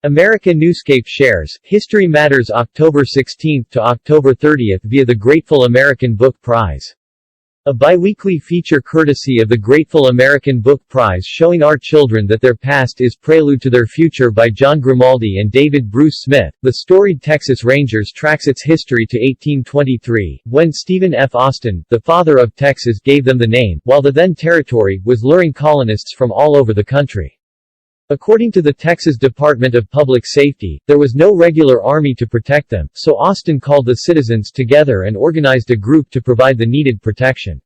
America Newscape shares History Matters October 16 to October 30 via the Grateful American Book Prize. A biweekly feature courtesy of the Grateful American Book Prize showing our children that their past is prelude to their future by John Grimaldi and David Bruce Smith. The storied Texas Rangers tracks its history to 1823, when Stephen F. Austin, the father of Texas, gave them the name, while the then territory was luring colonists from all over the country. According to the Texas Department of Public Safety, there was no regular army to protect them, so Austin called the citizens together and organized a group to provide the needed protection.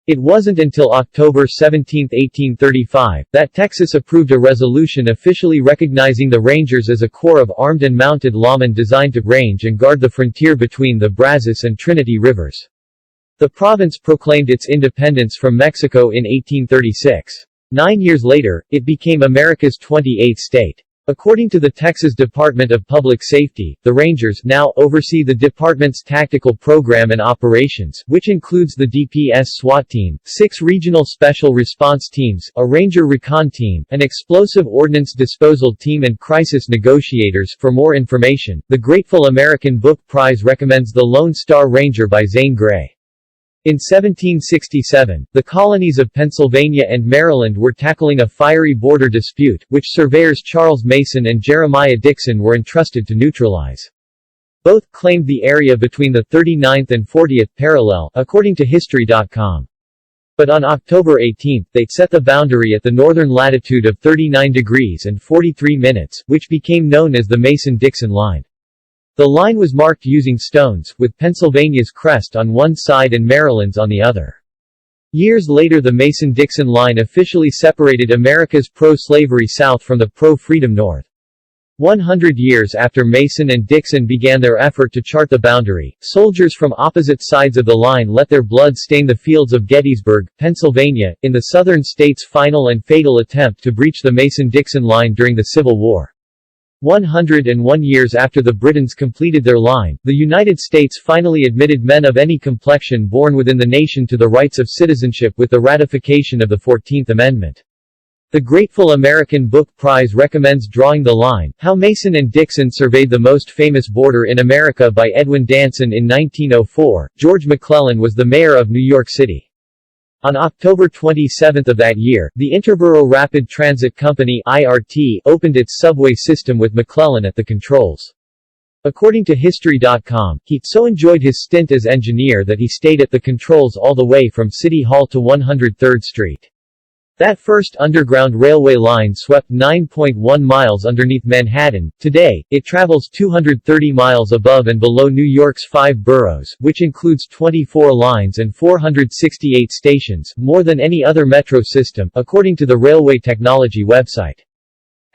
It wasn't until October 17, 1835, that Texas approved a resolution officially recognizing the Rangers as a corps of armed and mounted lawmen designed to range and guard the frontier between the Brazos and Trinity Rivers. The province proclaimed its independence from Mexico in 1836. 9 years later, it became America's 28th state. According to the Texas Department of Public Safety, the Rangers now oversee the department's tactical program and operations, which includes the DPS SWAT team, 6 regional special response teams, a Ranger recon team, an explosive ordnance disposal team and crisis negotiators. For more information, the Grateful American Book Prize recommends The Lone Star Ranger by Zane Grey. In 1767, the colonies of Pennsylvania and Maryland were tackling a fiery border dispute, which surveyors Charles Mason and Jeremiah Dixon were entrusted to neutralize. Both claimed the area between the 39th and 40th parallel, according to History.com. But on October 18, they set the boundary at the northern latitude of 39 degrees and 43 minutes, which became known as the Mason-Dixon Line. The line was marked using stones, with Pennsylvania's crest on one side and Maryland's on the other. Years later, the Mason-Dixon Line officially separated America's pro-slavery South from the pro-freedom North. 100 years after Mason and Dixon began their effort to chart the boundary, soldiers from opposite sides of the line let their blood stain the fields of Gettysburg, Pennsylvania, in the southern state's final and fatal attempt to breach the Mason-Dixon Line during the Civil War. 101 years after the Britons completed their line, the United States finally admitted men of any complexion born within the nation to the rights of citizenship with the ratification of the 14th Amendment. The Grateful American Book Prize recommends Drawing the Line, How Mason and Dixon Surveyed the Most Famous Border in America by Edwin Danson in 1904. George McClellan was the mayor of New York City. On October 27 of that year, the Interborough Rapid Transit Company (IRT) opened its subway system with McClellan at the controls. According to History.com, he so enjoyed his stint as engineer that he stayed at the controls all the way from City Hall to 103rd Street. That first underground railway line swept 9.1 miles underneath Manhattan. Today, it travels 230 miles above and below New York's 5 boroughs, which includes 24 lines and 468 stations, more than any other metro system, according to the Railway Technology website.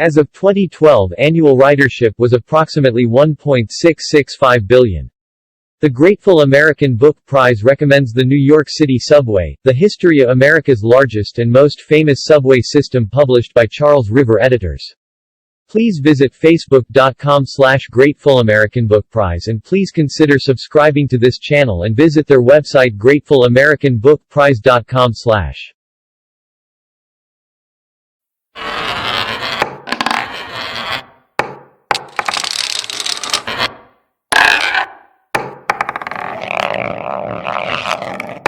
As of 2012, annual ridership was approximately 1.665 billion. The Grateful American Book Prize recommends the New York City Subway, the history of America's largest and most famous subway system, published by Charles River Editors. Please visit facebook.com/GratefulAmericanBookPrize and please consider subscribing to this channel and visit their website grateful.americanbookprize.com/.